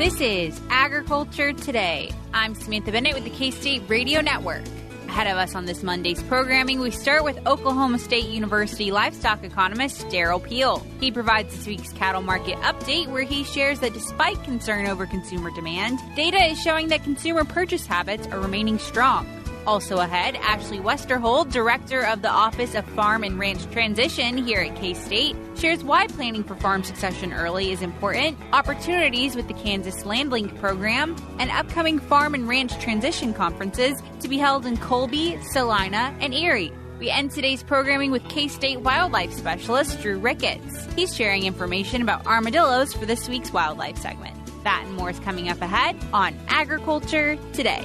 This is Agriculture Today. I'm Samantha Bennett with the K-State Radio Network. Ahead of us on this Monday's programming, we start with Oklahoma State University livestock economist Derrell Peel. He provides this week's cattle market update where he shares that despite concern over consumer demand, data is showing that consumer purchase habits are remaining strong. Also ahead, Ashlee Westerhold, director of the Office of Farm and Ranch Transition here at K-State, shares why planning for farm succession early is important, opportunities with the Kansas LandLink Program, and upcoming farm and ranch transition conferences to be held in Colby, Salina, and Erie. We end today's programming with K-State wildlife specialist Drew Ricketts. He's sharing information about armadillos for this week's wildlife segment. That and more is coming up ahead on Agriculture Today.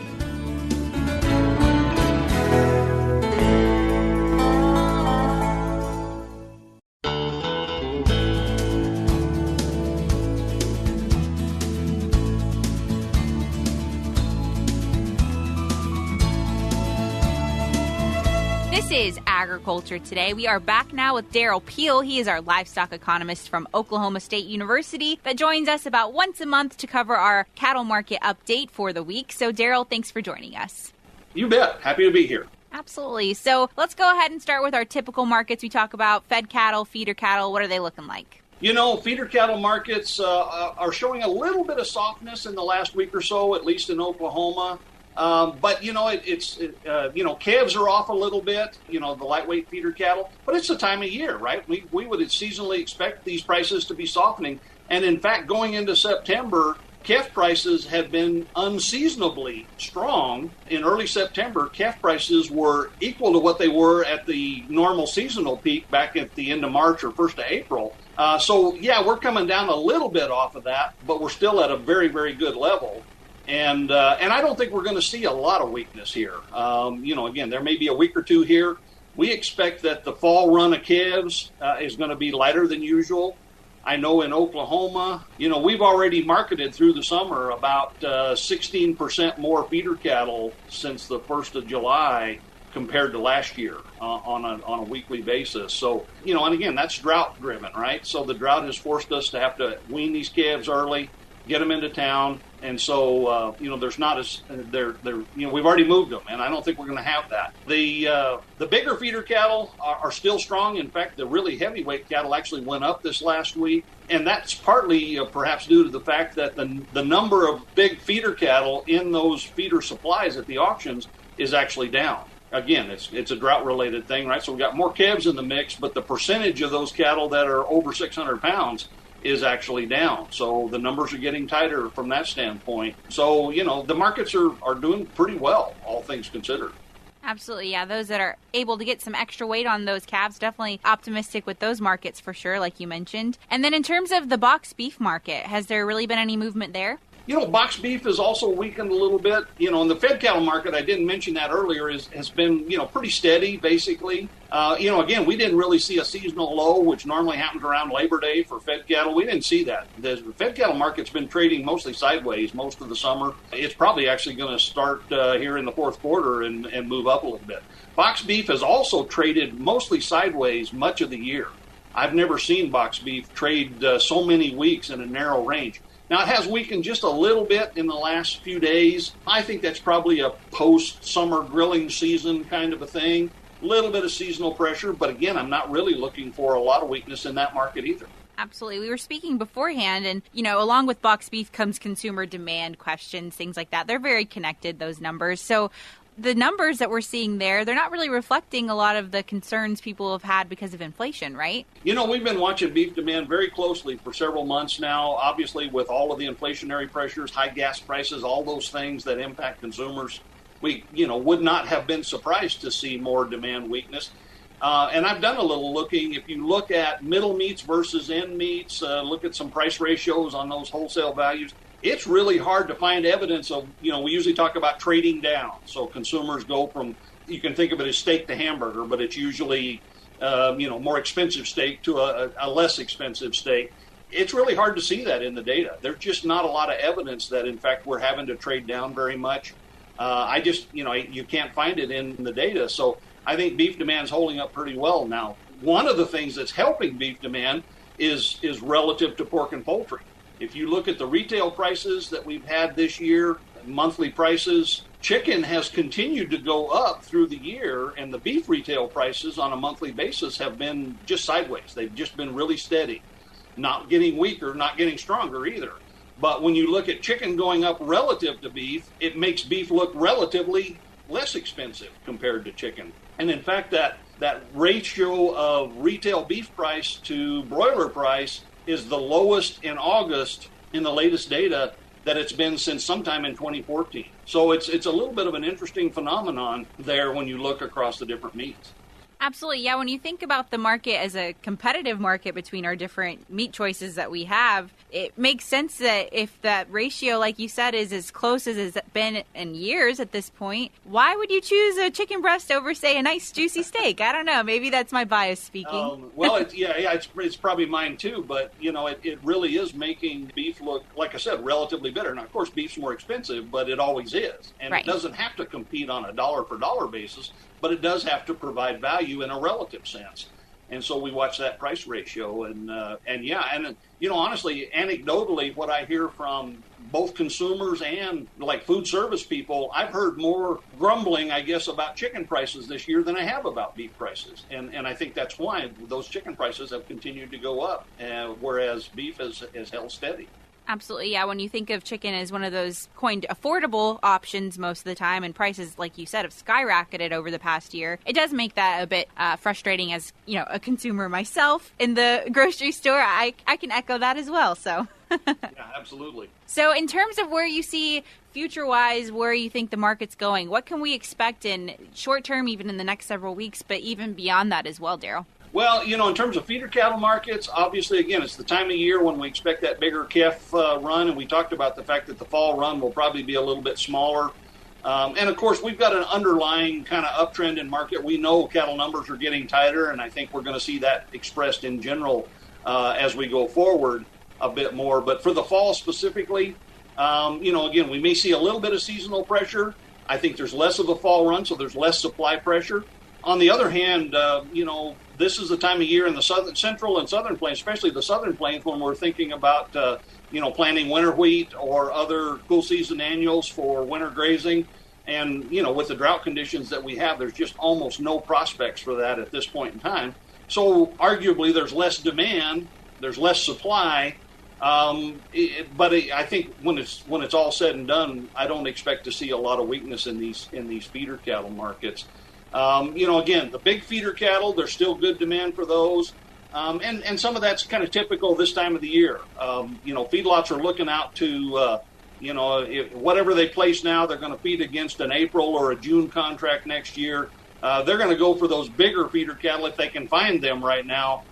This is Agriculture Today. We are back now with Derrell Peel. He is our livestock economist from Oklahoma State University that joins us about once a month to cover our cattle market update for the week. So, Derrell, thanks for joining us. You bet. Happy to be here. Absolutely. So let's go ahead and start with our typical markets. We talk about fed cattle, feeder cattle. What are they looking like? You know, feeder cattle markets are showing a little bit of softness in the last week or so, at least in Oklahoma. But, you know, calves are off a little bit, you know, the lightweight feeder cattle. But it's the time of year, right? We would seasonally expect these prices to be softening. And, in fact, going into September, calf prices have been unseasonably strong. In early September, calf prices were equal to what they were at the normal seasonal peak back at the end of March or 1st of April. So, yeah, we're coming down a little bit off of that, but we're still at a very, very good level. And I don't think we're going to see a lot of weakness here. Again, there may be a week or two here. We expect that the fall run of calves is going to be lighter than usual. I know in Oklahoma, you know, we've already marketed through the summer about 16% more feeder cattle since the 1st of July compared to last year on a weekly basis. So, you know, and again, that's drought driven, right? So the drought has forced us to have to wean these calves early, get them into town. And so, there's not as we've already moved them, and I don't think we're going to have that. The bigger feeder cattle are still strong. In fact, the really heavyweight cattle actually went up this last week, and that's partly perhaps due to the fact that the number of big feeder cattle in those feeder supplies at the auctions is actually down. Again, it's a drought-related thing, right? So we've got more calves in the mix, but the percentage of those cattle that are over 600 pounds is actually down. So the numbers are getting tighter from that standpoint. So, you know, the markets are doing pretty well, all things considered. Absolutely, yeah. Those that are able to get some extra weight on those calves, definitely optimistic with those markets for sure, like you mentioned. And then in terms of the box beef market, has there really been any movement there? You know, box beef has also weakened a little bit. You know, in the fed cattle market, I didn't mention that earlier, has been, you know, pretty steady, basically. Again, we didn't really see a seasonal low, which normally happens around Labor Day for fed cattle. We didn't see that. The fed cattle market's been trading mostly sideways most of the summer. It's probably actually going to start here in the fourth quarter and move up a little bit. Box beef has also traded mostly sideways much of the year. I've never seen box beef trade so many weeks in a narrow range. Now, it has weakened just a little bit in the last few days. I think that's probably a post-summer grilling season kind of a thing. A little bit of seasonal pressure, but again, I'm not really looking for a lot of weakness in that market either. Absolutely. We were speaking beforehand, and, you know, along with box beef comes consumer demand questions, things like that. They're very connected, those numbers. So the numbers that we're seeing there, they're not really reflecting a lot of the concerns people have had because of inflation, right? You know, we've been watching beef demand very closely for several months now, obviously with all of the inflationary pressures, high gas prices, all those things that impact consumers. We, would not have been surprised to see more demand weakness. And I've done a little looking. If you look at middle meats versus end meats, look at some price ratios on those wholesale values, it's really hard to find evidence of, we usually talk about trading down. So consumers go from, you can think of it as steak to hamburger, but it's usually, more expensive steak to a less expensive steak. It's really hard to see that in the data. There's just not a lot of evidence that, in fact, we're having to trade down very much. You can't find it in the data. So I think beef demand is holding up pretty well now. One of the things that's helping beef demand is relative to pork and poultry. If you look at the retail prices that we've had this year, monthly prices, chicken has continued to go up through the year, and the beef retail prices on a monthly basis have been just sideways. They've just been really steady, not getting weaker, not getting stronger either. But when you look at chicken going up relative to beef, it makes beef look relatively less expensive compared to chicken. And in fact, that ratio of retail beef price to broiler price is the lowest in August in the latest data that it's been since sometime in 2014. So it's a little bit of an interesting phenomenon there when you look across the different meats. Absolutely. Yeah, when you think about the market as a competitive market between our different meat choices that we have, it makes sense that if that ratio, like you said, is as close as it's been in years at this point, why would you choose a chicken breast over, say, a nice juicy steak? I don't know. Maybe that's my bias speaking. It's probably mine too, but, it really is making beef look, like I said, relatively better. Now, of course, beef's more expensive, but it always is. And Right. It doesn't have to compete on a dollar-for-dollar basis, but it does have to provide value in a relative sense. And so we watch that price ratio. Honestly, anecdotally, what I hear from both consumers and like food service people, I've heard more grumbling, I guess, about chicken prices this year than I have about beef prices. And I think that's why those chicken prices have continued to go up, whereas beef has held steady. Absolutely, yeah. When you think of chicken as one of those coined affordable options most of the time, and prices, like you said, have skyrocketed over the past year, it does make that a bit frustrating as, a consumer myself in the grocery store. I can echo that as well, so. Yeah, absolutely. So in terms of where you see future-wise, where you think the market's going, what can we expect in short term, even in the next several weeks, but even beyond that as well, Derrell? Well, in terms of feeder cattle markets, obviously, again, it's the time of year when we expect that bigger calf run, and we talked about the fact that the fall run will probably be a little bit smaller. And, of course, we've got an underlying kind of uptrend in market. We know cattle numbers are getting tighter, and I think we're going to see that expressed in general as we go forward a bit more. But for the fall specifically, again, we may see a little bit of seasonal pressure. I think there's less of a fall run, so there's less supply pressure. On the other hand, this is the time of year in the central and southern plains, especially the southern plains, when we're thinking about, planting winter wheat or other cool season annuals for winter grazing. And, with the drought conditions that we have, there's just almost no prospects for that at this point in time. So arguably there's less demand, there's less supply. But I think when it's all said and done, I don't expect to see a lot of weakness in these feeder cattle markets. Again, the big feeder cattle, there's still good demand for those. And some of that's kind of typical this time of the year. Feedlots are looking out to, whatever they place now, they're going to feed against an April or a June contract next year. They're going to go for those bigger feeder cattle if they can find them right now,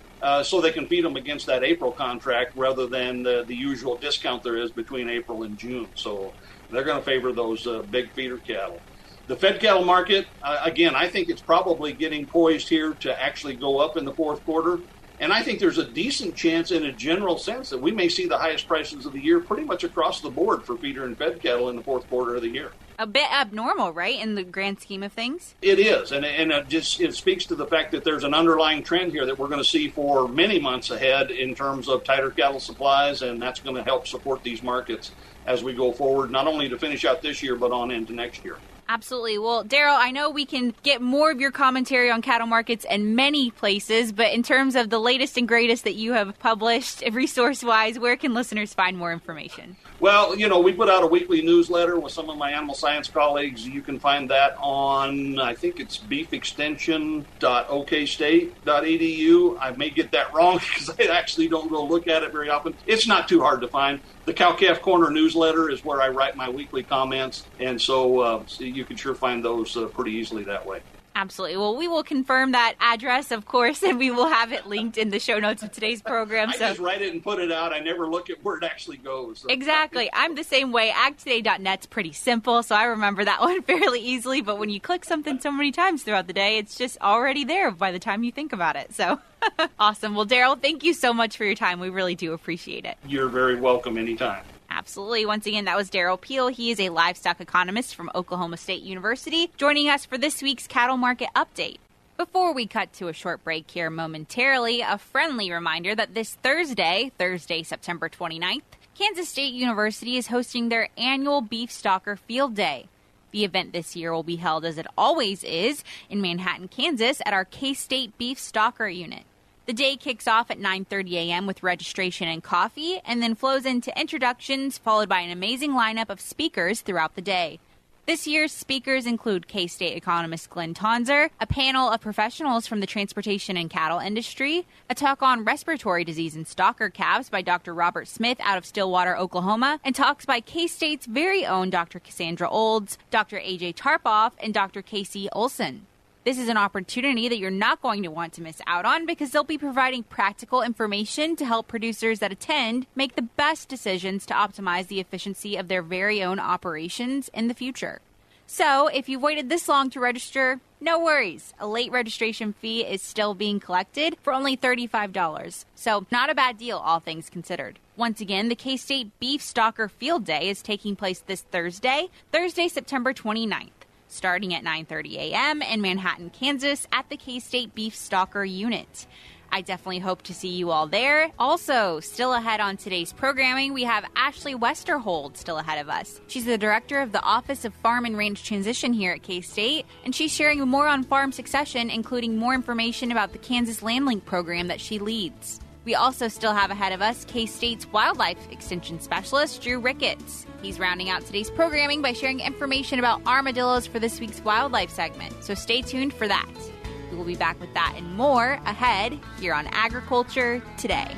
so they can feed them against that April contract rather than the usual discount there is between April and June. So they're going to favor those big feeder cattle. The fed cattle market, again, I think it's probably getting poised here to actually go up in the fourth quarter. And I think there's a decent chance in a general sense that we may see the highest prices of the year pretty much across the board for feeder and fed cattle in the fourth quarter of the year. A bit abnormal, right, in the grand scheme of things? It is, and it speaks to the fact that there's an underlying trend here that we're going to see for many months ahead in terms of tighter cattle supplies, and that's going to help support these markets as we go forward, not only to finish out this year, but on into next year. Absolutely. Well, Derrell, I know we can get more of your commentary on cattle markets in many places, but in terms of the latest and greatest that you have published resource-wise, where can listeners find more information? Well, we put out a weekly newsletter with some of my animal science colleagues. You can find that on, I think it's beefextension.okstate.edu. I may get that wrong because I actually don't go look at it very often. It's not too hard to find. The Cow-Calf Corner newsletter is where I write my weekly comments, and so you can sure find those pretty easily that way. Absolutely. Well, we will confirm that address, of course, and we will have it linked in the show notes of today's program. I just write it and put it out. I never look at where it actually goes. So. Exactly. I'm the same way. AgToday.net's pretty simple, so I remember that one fairly easily. But when you click something so many times throughout the day, it's just already there by the time you think about it. So awesome. Well, Derrell, thank you so much for your time. We really do appreciate it. You're very welcome anytime. Absolutely. Once again, that was Derrell Peel. He is a livestock economist from Oklahoma State University, joining us for this week's cattle market update. Before we cut to a short break here momentarily, a friendly reminder that this Thursday, September 29th, Kansas State University is hosting their annual Beef Stalker Field Day. The event this year will be held, as it always is, in Manhattan, Kansas, at our K-State Beef Stalker unit. The day kicks off at 9:30 a.m. with registration and coffee, and then flows into introductions, followed by an amazing lineup of speakers throughout the day. This year's speakers include K-State economist Glenn Tonzer, a panel of professionals from the transportation and cattle industry, a talk on respiratory disease in stalker calves by Dr. Robert Smith out of Stillwater, Oklahoma, and talks by K-State's very own Dr. Cassandra Olds, Dr. A.J. Tarpoff, and Dr. Casey Olson. This is an opportunity that you're not going to want to miss out on, because they'll be providing practical information to help producers that attend make the best decisions to optimize the efficiency of their very own operations in the future. So, if you've waited this long to register, no worries. A late registration fee is still being collected for only $35. So, not a bad deal, all things considered. Once again, the K-State Beef Stalker Field Day is taking place this Thursday, September 29th. Starting at 9:30 a.m. in Manhattan, Kansas at the K-State Beef Stalker unit. I definitely hope to see you all there. Also, still ahead on today's programming, we have Ashlee Westerhold still ahead of us. She's the director of the Office of Farm and Range Transition here at K-State, and she's sharing more on farm succession, including more information about the Kansas LandLink Program that she leads. We also still have ahead of us K-State's Wildlife Extension Specialist, Drew Ricketts. He's rounding out today's programming by sharing information about armadillos for this week's wildlife segment, so stay tuned for that. We will be back with that and more ahead here on Agriculture Today.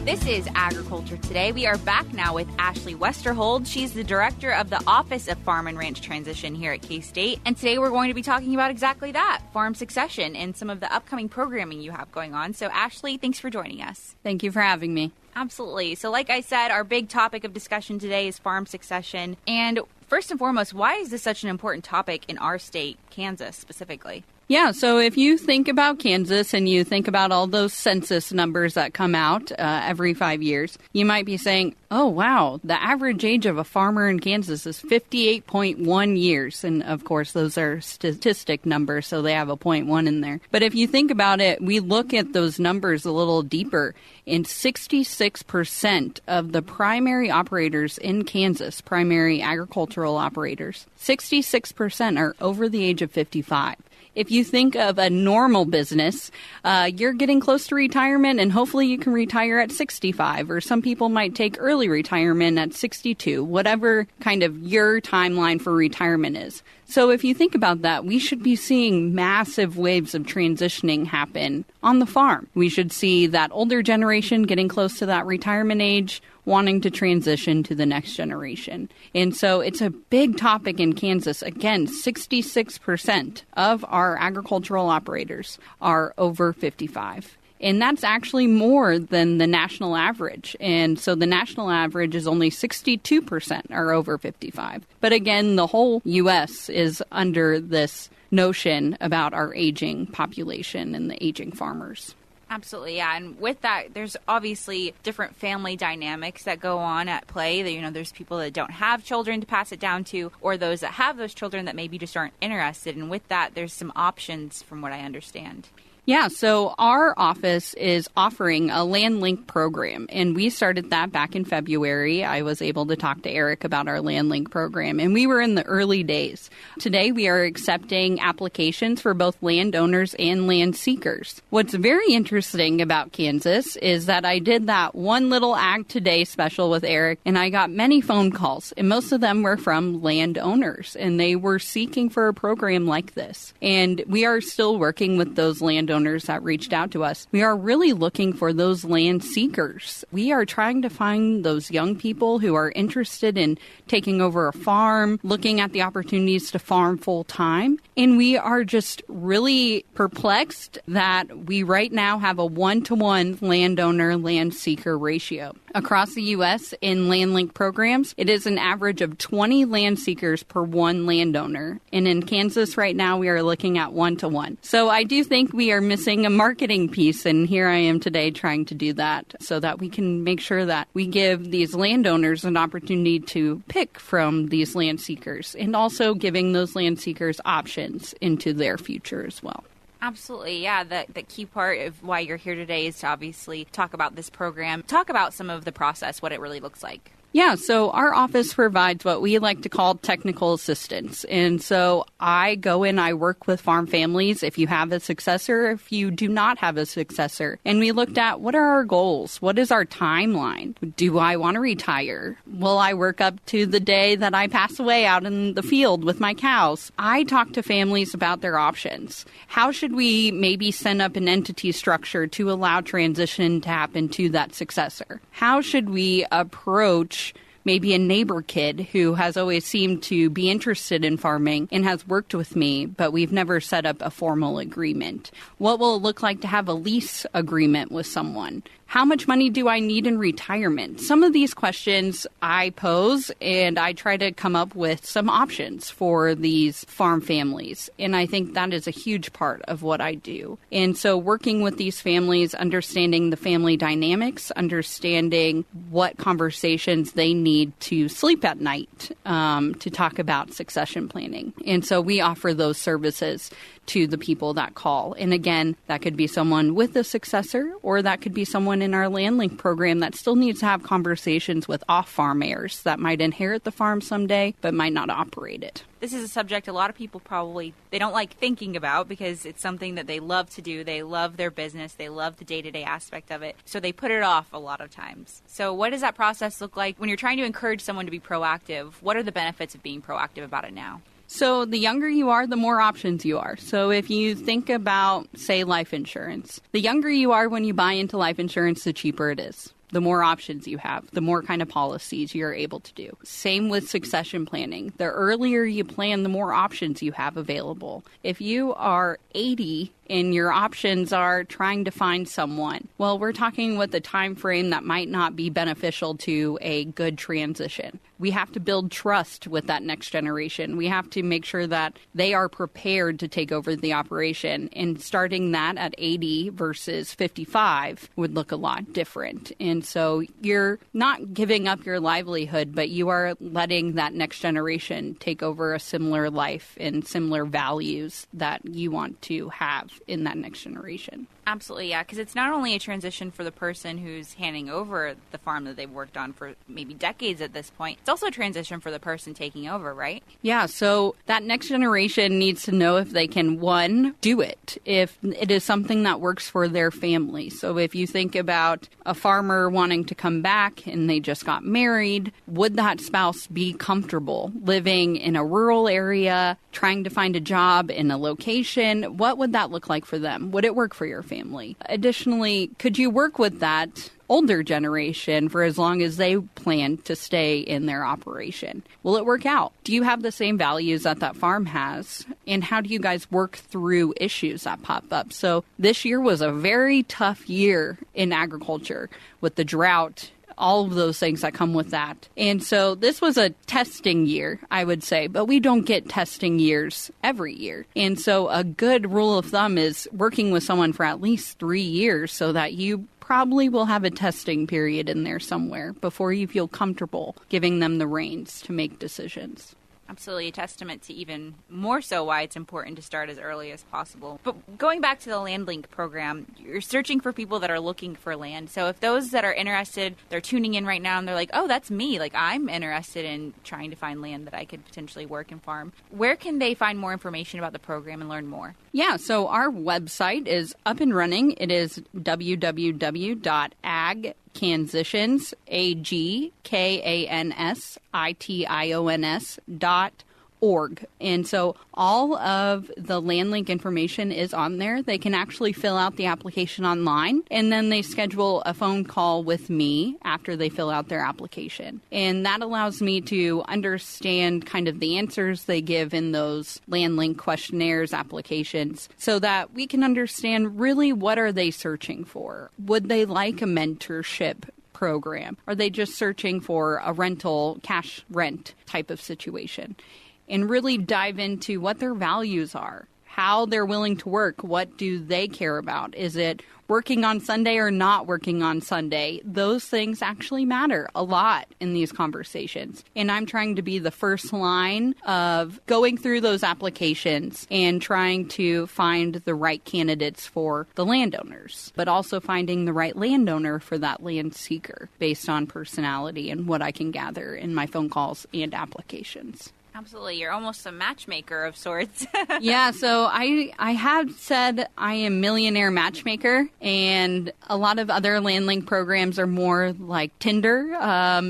This is Agriculture Today. We are back now with Ashlee Westerhold. She's the director of the Office of Farm and Ranch Transition here at K-State. And today we're going to be talking about exactly that, farm succession, and some of the upcoming programming you have going on. So Ashlee, thanks for joining us. Thank you for having me. Absolutely. So like I said, our big topic of discussion today is farm succession. And first and foremost, why is this such an important topic in our state, Kansas specifically? Yeah, so if you think about Kansas and you think about all those census numbers that come out every 5 years, you might be saying, oh, wow, the average age of a farmer in Kansas is 58.1 years. And, of course, those are statistic numbers, so they have a 0.1 in there. But if you think about it, we look at those numbers a little deeper, and 66% of the primary operators in Kansas, primary agricultural operators, 66% are over the age of 55. If you think of a normal business, you're getting close to retirement, and hopefully you can retire at 65, or some people might take early retirement at 62, whatever kind of your timeline for retirement is. So if you think about that, we should be seeing massive waves of transitioning happen on the farm. We should see that older generation getting close to that retirement age, wanting to transition to the next generation. And so it's a big topic in Kansas. Again, 66% of our agricultural operators are over 55. And that's actually more than the national average. And so the national average is only 62% are over 55. But again, the whole U.S. is under this notion about our aging population and the aging farmers. Absolutely, yeah. And with that, there's obviously different family dynamics that go on at play. There's people that don't have children to pass it down to, or those that have those children that maybe just aren't interested. And with that, there's some options from what I understand. Yeah, so our office is offering a LandLink program, and we started that back in February. I was able to talk to Eric about our LandLink program, and we were in the early days. Today, we are accepting applications for both landowners and land seekers. What's very interesting about Kansas is that I did that one little Ag Today special with Eric, and I got many phone calls, and most of them were from landowners, and they were seeking for a program like this. And we are still working with those landowners that reached out to us. We are really looking for those land seekers. We are trying to find those young people who are interested in taking over a farm, looking at the opportunities to farm full time. And we are just really perplexed that we right now have a 1-to-1 landowner land seeker ratio. Across the U.S. in LandLink programs, it is an average of 20 land seekers per one landowner. And in Kansas right now, we are looking at 1-to-1. So I do think we are missing a marketing piece. And here I am today trying to do that so that we can make sure that we give these landowners an opportunity to pick from these land seekers and also giving those land seekers options into their future as well. Absolutely. Yeah. The key part of why you're here today is to obviously talk about this program, talk about some of the process, what it really looks like. Yeah, so our office provides what we like to call technical assistance. And so I go in, I work with farm families if you have a successor, if you do not have a successor. And we looked at what are our goals? What is our timeline? Do I want to retire? Will I work up to the day that I pass away out in the field with my cows? I talk to families about their options. How should we maybe send up an entity structure to allow transition to happen to that successor? How should we approach maybe a neighbor kid who has always seemed to be interested in farming and has worked with me, but we've never set up a formal agreement? What will it look like to have a lease agreement with someone? How much money do I need in retirement? Some of these questions I pose, and I try to come up with some options for these farm families. And I think that is a huge part of what I do. And so working with these families, understanding the family dynamics, understanding what conversations they need to sleep at night to talk about succession planning. And so we offer those services to the people that call. And again, that could be someone with a successor, or that could be someone in our LandLink program that still needs to have conversations with off-farm heirs that might inherit the farm someday, but might not operate it. This is a subject a lot of people probably, they don't like thinking about because it's something that they love to do. They love their business. They love the day-to-day aspect of it. So they put it off a lot of times. So what does that process look like when you're trying to encourage someone to be proactive? What are the benefits of being proactive about it now? So the younger you are, the more options you are. So if you think about, say, life insurance, the younger you are when you buy into life insurance, the cheaper it is. The more options you have, the more kind of policies you're able to do. Same with succession planning. The earlier you plan, the more options you have available. If you are 80 and your options are trying to find someone, well, we're talking with a time frame that might not be beneficial to a good transition. We have to build trust with that next generation. We have to make sure that they are prepared to take over the operation. And starting that at 80 versus 55 would look a lot different. And so you're not giving up your livelihood, but you are letting that next generation take over a similar life and similar values that you want to have in that next generation. Absolutely, yeah, because it's not only a transition for the person who's handing over the farm that they've worked on for maybe decades at this point. It's also a transition for the person taking over, right? Yeah, so that next generation needs to know if they can, one, do it, if it is something that works for their family. So if you think about a farmer wanting to come back and they just got married, would that spouse be comfortable living in a rural area, trying to find a job in a location? What would that look like for them? Would it work for your family? Additionally, could you work with that older generation for as long as they plan to stay in their operation? Will it work out? Do you have the same values that that farm has? And how do you guys work through issues that pop up? So this year was a very tough year in agriculture with the drought, all of those things that come with that. And so this was a testing year, I would say, but we don't get testing years every year. And so a good rule of thumb is working with someone for at least 3 years so that you probably will have a testing period in there somewhere before you feel comfortable giving them the reins to make decisions. Absolutely a testament to even more so why it's important to start as early as possible. But going back to the LandLink program, you're searching for people that are looking for land. So if those that are interested, they're tuning in right now and they're like, oh, that's me. Like, I'm interested in trying to find land that I could potentially work and farm. Where can they find more information about the program and learn more? Yeah, so our website is up and running. It is www.agcansitions, AGKANSITIONS.org. And so all of the LandLink information is on there. They can actually fill out the application online, and then they schedule a phone call with me after they fill out their application. And that allows me to understand kind of the answers they give in those LandLink questionnaires, applications, so that we can understand really what are they searching for. Would they like a mentorship program? Are they just searching for a rental, cash rent type of situation? And really dive into what their values are, how they're willing to work, what do they care about? Is it working on Sunday or not working on Sunday? Those things actually matter a lot in these conversations. And I'm trying to be the first line of going through those applications and trying to find the right candidates for the landowners, but also finding the right landowner for that land seeker based on personality and what I can gather in my phone calls and applications. Absolutely. You're almost a matchmaker of sorts. Yeah, so I have said I am millionaire matchmaker, and a lot of other LandLink programs are more like Tinder.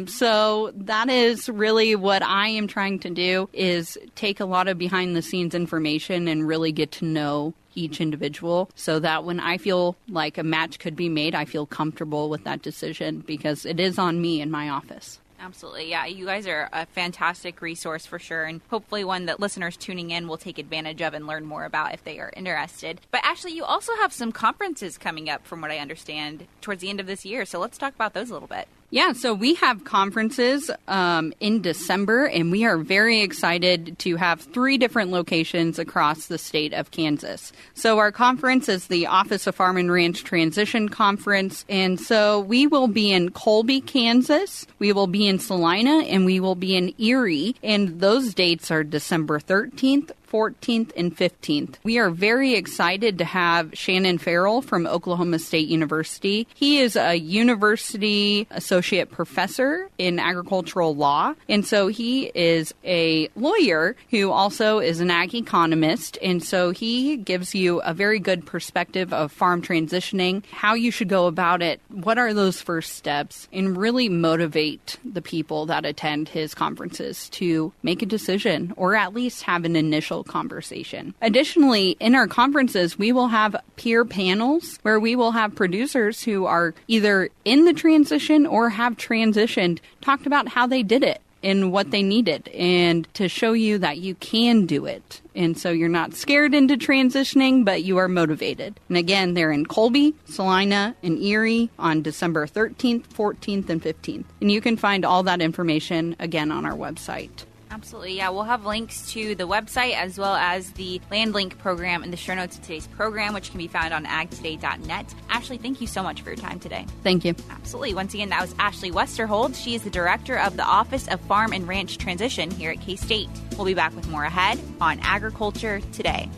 So that is really what I am trying to do, is take a lot of behind-the-scenes information and really get to know each individual so that when I feel like a match could be made, I feel comfortable with that decision because it is on me in my office. Absolutely. Yeah, you guys are a fantastic resource for sure, and hopefully one that listeners tuning in will take advantage of and learn more about if they are interested. But Ashlee, you also have some conferences coming up, from what I understand, towards the end of this year. So let's talk about those a little bit. Yeah, so we have conferences in December, and we are very excited to have 3 different locations across the state of Kansas. So our conference is the Office of Farm and Ranch Transition Conference, and so we will be in Colby, Kansas, we will be in Salina, and we will be in Erie, and those dates are December 13th, 14th, and 15th. We are very excited to have Shannon Farrell from Oklahoma State University. He is a university associate professor in agricultural law, and so he is a lawyer who also is an ag economist, and so he gives you a very good perspective of farm transitioning, how you should go about it, what are those first steps, and really motivate the people that attend his conferences to make a decision or at least have an initial conversation. Additionally, in our conferences, we will have peer panels where we will have producers who are either in the transition or have transitioned, talked about how they did it and what they needed, and to show you that you can do it. And so you're not scared into transitioning, but you are motivated. And again, they're in Colby, Salina, and Erie on December 13th, 14th, and 15th. And you can find all that information again on our website. Absolutely. Yeah, we'll have links to the website as well as the LandLink program in the show notes of today's program, which can be found on agtoday.net. Ashlee, thank you so much for your time today. Thank you. Absolutely. Once again, that was Ashlee Westerhold. She is the director of the Office of Farm and Ranch Transition here at K-State. We'll be back with more ahead on Agriculture Today.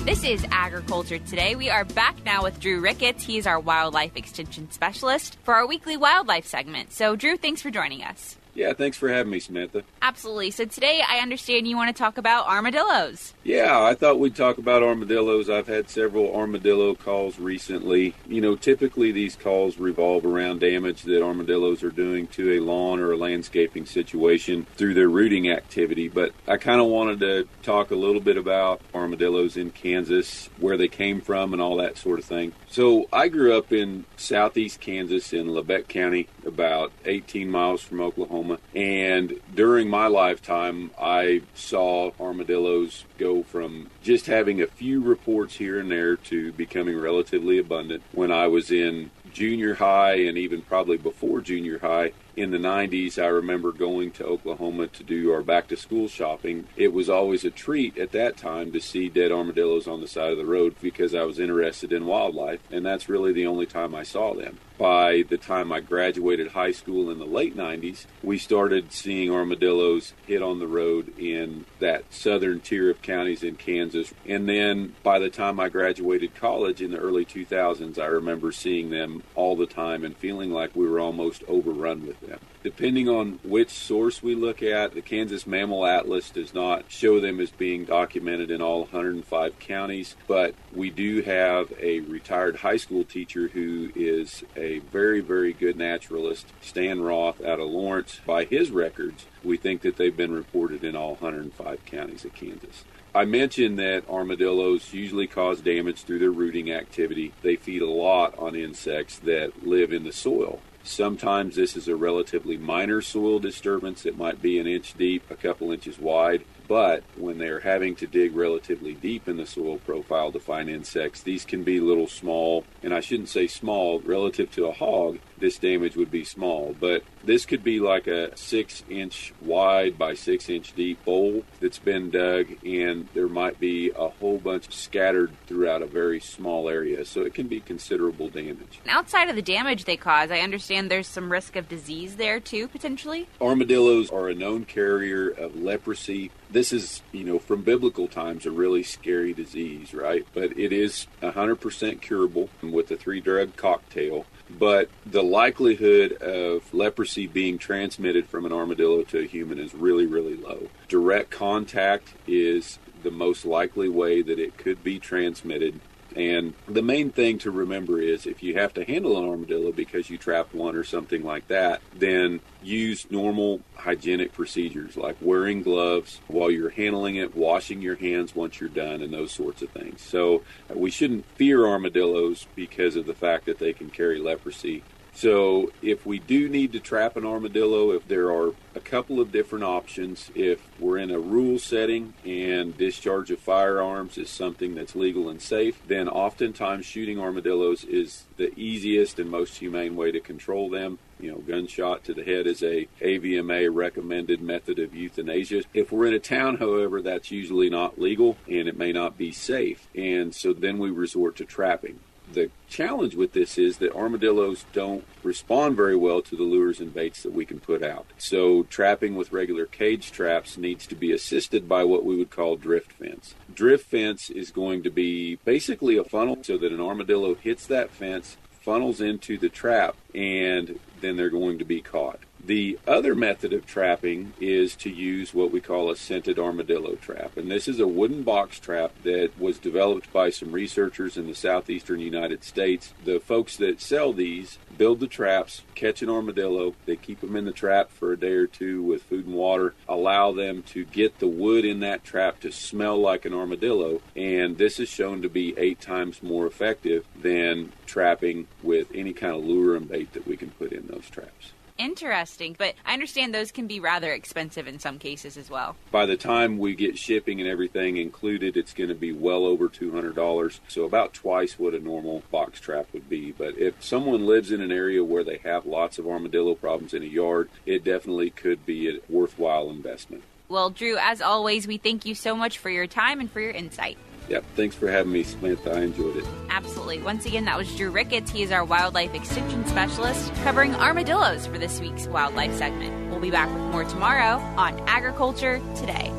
This is Agriculture Today. We are back now with Drew Ricketts. He is our Wildlife Extension Specialist for our weekly wildlife segment. So, Drew, thanks for joining us. Yeah, thanks for having me, Samantha. Absolutely. So today I understand you want to talk about armadillos. Yeah, I thought we'd talk about armadillos. I've had several armadillo calls recently. You know, typically these calls revolve around damage that armadillos are doing to a lawn or a landscaping situation through their rooting activity. But I kind of wanted to talk a little bit about armadillos in Kansas, where they came from and all that sort of thing. So I grew up in southeast Kansas in Lebec County, about 18 miles from Oklahoma. And during my lifetime, I saw armadillos go from just having a few reports here and there to becoming relatively abundant. When I was in junior high and even probably before junior high, in the 90s, I remember going to Oklahoma to do our back-to-school shopping. It was always a treat at that time to see dead armadillos on the side of the road because I was interested in wildlife, and that's really the only time I saw them. By the time I graduated high school in the late 90s, we started seeing armadillos hit on the road in that southern tier of counties in Kansas. And then by the time I graduated college in the early 2000s, I remember seeing them all the time and feeling like we were almost overrun with them. Depending on which source we look at, the Kansas Mammal Atlas does not show them as being documented in all 105 counties, but we do have a retired high school teacher who is a very, very good naturalist, Stan Roth out of Lawrence. By his records, we think that they've been reported in all 105 counties of Kansas. I mentioned that armadillos usually cause damage through their rooting activity. They feed a lot on insects that live in the soil. Sometimes this is a relatively minor soil disturbance that might be an inch deep, a couple inches wide. But when they're having to dig relatively deep in the soil profile to find insects, these can be little small, and I shouldn't say small, relative to a hog, this damage would be small. But this could be like a 6-inch wide by 6-inch deep hole that's been dug, and there might be a whole bunch scattered throughout a very small area. So it can be considerable damage. Outside of the damage they cause, I understand there's some risk of disease there too, potentially? Armadillos are a known carrier of leprosy. This is, from biblical times, a really scary disease, right? But it is 100% curable with the 3-drug cocktail. But the likelihood of leprosy being transmitted from an armadillo to a human is really, really low. Direct contact is the most likely way that it could be transmitted. And the main thing to remember is if you have to handle an armadillo because you trapped one or something like that, then use normal hygienic procedures like wearing gloves while you're handling it, washing your hands once you're done, and those sorts of things. So we shouldn't fear armadillos because of the fact that they can carry leprosy. So if we do need to trap an armadillo, if there are a couple of different options, if we're in a rural setting and discharge of firearms is something that's legal and safe, then oftentimes shooting armadillos is the easiest and most humane way to control them. Gunshot to the head is a AVMA recommended method of euthanasia. If we're in a town, however, that's usually not legal and it may not be safe. And so then we resort to trapping. The challenge with this is that armadillos don't respond very well to the lures and baits that we can put out. So trapping with regular cage traps needs to be assisted by what we would call drift fence. Drift fence is going to be basically a funnel so that an armadillo hits that fence, funnels into the trap, and then they're going to be caught. The other method of trapping is to use what we call a scented armadillo trap. And this is a wooden box trap that was developed by some researchers in the southeastern United States. The folks that sell these build the traps, catch an armadillo, they keep them in the trap for a day or two with food and water, allow them to get the wood in that trap to smell like an armadillo, and this is shown to be 8 times more effective than trapping with any kind of lure and bait that we can put in those traps. Interesting, but I understand those can be rather expensive in some cases as well. By the time we get shipping and everything included, it's going to be well over $200, so about twice what a normal box trap would be. But if someone lives in an area where they have lots of armadillo problems in a yard, it definitely could be a worthwhile investment. Well, Drew, as always, we thank you so much for your time and for your insight. Yep, thanks for having me, Samantha. I enjoyed it. Absolutely. Once again, that was Drew Ricketts. He is our wildlife extension specialist covering armadillos for this week's wildlife segment. We'll be back with more tomorrow on Agriculture Today.